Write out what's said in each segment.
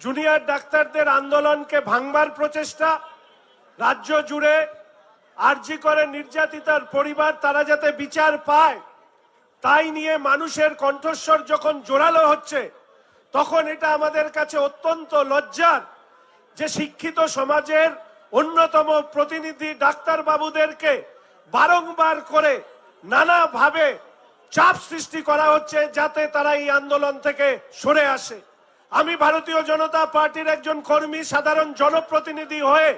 Junior ডাক্তারদের আন্দোলনকে ভাঙবার প্রচেষ্টা, রাজ্য জুড়ে আরজি করে নির্যাতিতার পরিবার তারা যাতে বিচার পায় তাই নিয়ে মানুষের কণ্ঠস্বর যখন জোরালো হচ্ছে, তখন এটা আমাদের কাছে অত্যন্ত লজ্জার যে শিক্ষিত সমাজের অন্যতম প্রতিনিধি ডাক্তার বাবুদেরকে বারংবার করে নানাভাবে চাপ সৃষ্টি করা হচ্ছে যাতে তারা এই আন্দোলন থেকে সরে আসে। আমি ভারতীয় জনতা পার্টির একজন কর্মী, সাধারণ জনপ্রতিনিধি হয়ে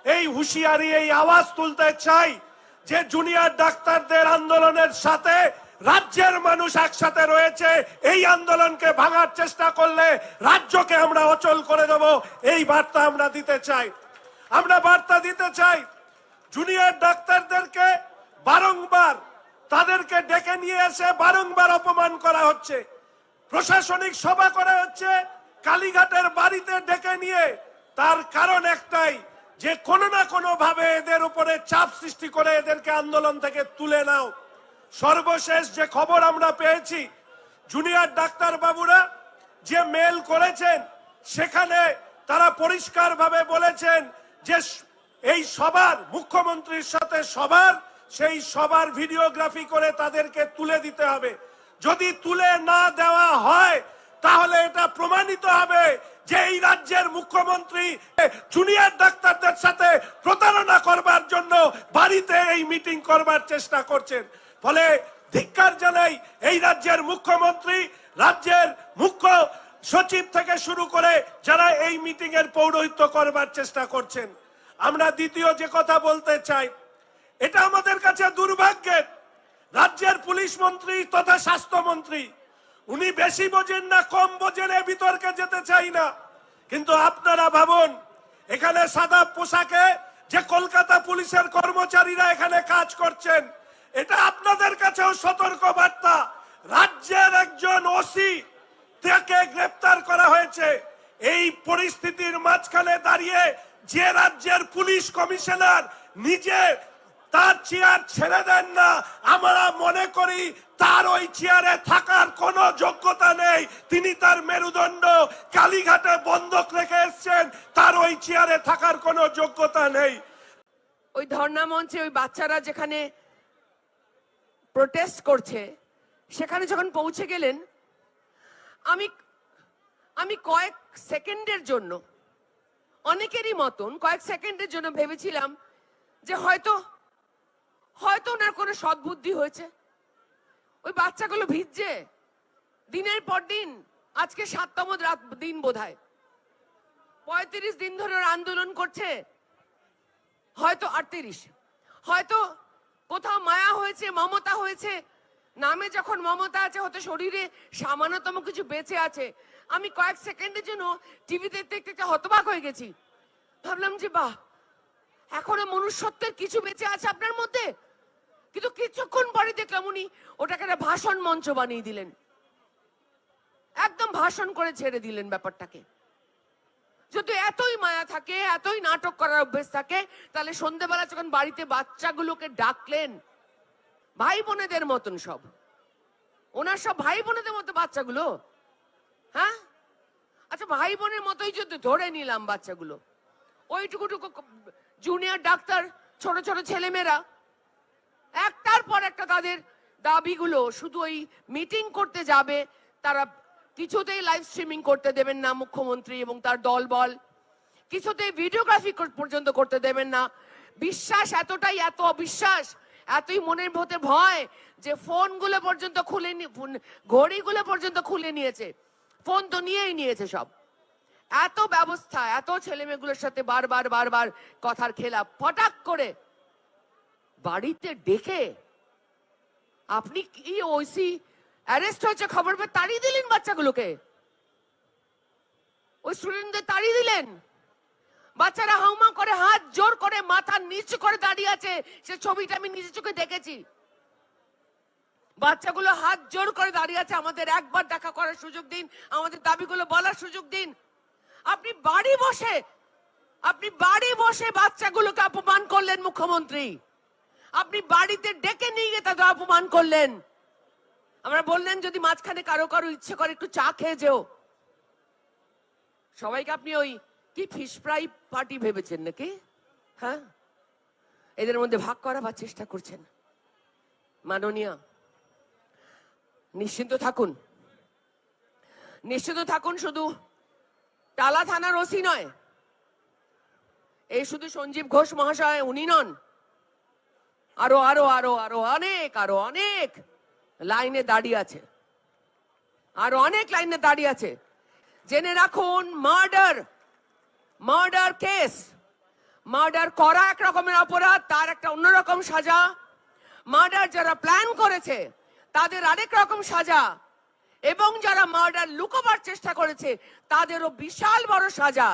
এই হুঁশিয়ারি, এই আওয়াজ তুলতে চাই যে জুনিয়র ডাক্তারদের আন্দোলনের সাথে রাজ্যের মানুষ একসাথে রয়েছে। এই আন্দোলনকে ভাঙার চেষ্টা করলে রাজ্যকে আমরা অচল করে দেব, এই বার্তা আমরা দিতে চাই। আমরা বার্তা দিতে চাই জুনিয়র ডাক্তারদেরকে বারংবার তাদেরকে ডেকে নিয়ে এসে বারংবার অপমান করা হচ্ছে, প্রশাসনিক সভা করা হচ্ছে কালীঘাটের বাড়িতে ডেকে নিয়ে। তার কারণ একটাই যে কোনো না কোনো ভাবে এদের উপরে চাপ সৃষ্টি করে এদেরকে আন্দোলন থেকে তুলে নাও। সর্বশেষ যে খবর আমরা পেয়েছি, জুনিয়র ডাক্তার বাবুরা যে মেল করেছেন সেখানে তারা পরিষ্কারভাবে বলেছেন যে এই সবার মুখ্যমন্ত্রীর সাথে সেই সবার ভিডিওগ্রাফি করে তাদেরকে তুলে দিতে হবে। যদি তুলে না দেওয়া হয় তাহলে এটা প্রমাণিত হবে যে এই রাজ্যের মুখ্যমন্ত্রী জুনিয়র ডাক্তারদের সাথে প্রতারণা করবার জন্য বাড়িতে এই মিটিং করবার চেষ্টা করছেন। ফলে ধিক্কার জানাই এই রাজ্যের মুখ্যমন্ত্রী, রাজ্যের মুখ্য সচিব থেকে শুরু করে যারা এই মিটিং এর পৌরোহিত্য করবার চেষ্টা করছেন। আমরা দ্বিতীয় যে কথা বলতে চাই, এটা আমাদের কাছে দুর্ভাগ্যের, রাজ্যের পুলিশ মন্ত্রী তথা স্বাস্থ্যমন্ত্রী উনি বেশি বোঝেন না কম বোঝেন এ বিতর্কে যেতে চাই না, কিন্তু আপনারা ভাবুন এখানে সাদা পোশাকে যে কলকাতা পুলিশের কর্মচারীরা এখানে কাজ করছেন, এটা আপনাদের কাছেও সতর্ক বার্তা। রাজ্যের একজন ওসি তাকে গ্রেফতার করা হয়েছে। এই পরিস্থিতির মাঝখানে দাঁড়িয়ে যে রাজ্যের পুলিশ কমিশনার নিজে তার চেয়ার ছেড়ে দেন না, আমরা মনে করি তার ওই চেয়ারে থাকার কোনো যোগ্যতা নেই। তিনি তার মেরুদণ্ড কালীঘাটে বন্ধক রেখে এসেছেন, তার ওই চেয়ারে থাকার কোনো যোগ্যতা নেই। ওই ধর্ণা মঞ্চে ওই বাচ্চারা যেখানে প্রোটেস্ট করছে সেখানে যখন পৌঁছে গেলেন, আমি কয়েক সেকেন্ডের জন্য, অনেকেরই মতন কয়েক সেকেন্ডের জন্য ভেবেছিলাম যে হয়তো ওনার কোনো সদ্বুদ্ধি হয়েছে। ওই বাচ্চাগুলো ভিজছে দিনের পর দিন, আজকে 7তম দিন বোধহয়, 35 দিন ধরে আন্দোলন করছে, হয়তো 38, হয়তো কোথাও মায়া হয়েছে, মমতা হয়েছে, নামে যখন মমতা আছে হয়তো শরীরে সামান্যতম কিছু বেঁচে আছে। আমি কয়েক সেকেন্ডের জন্য টিভিতে দেখতে হতবাক হয়ে গেছি, ভাবলাম যে বাহ, এখনো মনুষ্যত্বের কিছু বেঁচে আছে আপনার মধ্যে। কিন্তু কিছুক্ষণ পরে দেখলাম উনি ওটাকে একটা ভাষণ মঞ্চ বানিয়ে দিলেন, একদম ভাষণ করে ছেড়ে দিলেন ব্যাপারটাকে। যদি এতই মায়া থাকে, এতই নাটক করার অভ্যেস থাকে, তাহলে সন্ধ্যেবেলা যখন বাড়িতে বাচ্চাগুলোকে ডাকলেন, ভাই বোনেদের মতন সব, ওনার সব ভাই বোনেদের মতো বাচ্চাগুলো, হ্যাঁ আচ্ছা ভাই বোনের মতোই যদি ধরে নিলাম বাচ্চাগুলো, ওইটুকুটুকু জুনিয়র ডাক্তার ছোট ছোট ছেলেমেয়েরা একটার পর একটা তাদের দাবিগুলো, শুধু ওই মিটিং করতে যাবে, তারা কিছুতেই লাইভ স্ট্রিমিং করতে দেবেন না মুখ্যমন্ত্রী এবং তার দলবল, কিছুতেই ভিডিওগ্রাফি পর্যন্ত করতে দেবেন না। বিশ্বাস এতটাই, এত অবিশ্বাস, এতই মনের ভেতরে ভয় যে ফোনগুলো পর্যন্ত খুলে, ঘড়িগুলো পর্যন্ত খুলে নিয়েছে, ফোন তো নিয়েই নিয়েছে সব। এত ব্যবস্থা, এত ছেলে মেয়েগুলোর সাথে বারবার কথার খেলা, ফটাক করে বাড়িতে ডেকে আপনি কি ওইসি অ্যারেস্ট হয়েছে খবর পেয়ে তাড়িয়ে দিলেন বাচ্চাগুলোকে, ওই স্টুডেন্টদের তাড়িয়ে দিলেন। বাচ্চারা হাউমা করে হাত জোর করে মাথা নিচু করে দাঁড়িয়ে আছে, সে ছবিটা আমি নিজে চোখে দেখেছি। বাচ্চাগুলো হাত জোর করে দাঁড়িয়ে আছে, আমাদের একবার দেখা করার সুযোগ দিন, আমাদের দাবিগুলো বলার সুযোগ দিন। আপনি বাড়ি বসে বাচ্চাগুলোকে অপমান করলেন মুখ্যমন্ত্রী, আপনি বাড়িতে ডেকে নিয়ে গিয়ে তাদের অপমান করলেন। আমরা বললেন যদি মাঝখানে কারো ইচ্ছে করে একটু চা খেয়ে যেও, সবাইকে আপনি ওই কি ফিশ ফ্রাই পার্টি ভেবেছেন নাকি? হ্যাঁ, এদের মধ্যে ভাগ করাবার চেষ্টা করছেন। মাননীয়া, নিশ্চিন্ত থাকুন, নিশ্চিন্ত থাকুন। শুধু টালা থানার ওসি নয়, এই শুধু সঞ্জীব ঘোষ মহাশয় উনি নন, আরো আরো আরো আরো অনেক লাইনে দাঁড়িয়ে আছে, আরো অনেক লাইনে দাঁড়িয়ে আছে। জেনে রাখুন, মার্ডার কেস, মার্ডার করা এক রকমের অপরাধ, তার একটা অন্যরকম সাজা। মার্ডার যারা প্ল্যান করেছে তাদের আরেক রকম সাজা, এবং যারা মার্ডার লুকোবার চেষ্টা করেছে তাদেরও বিশাল বড় সাজা।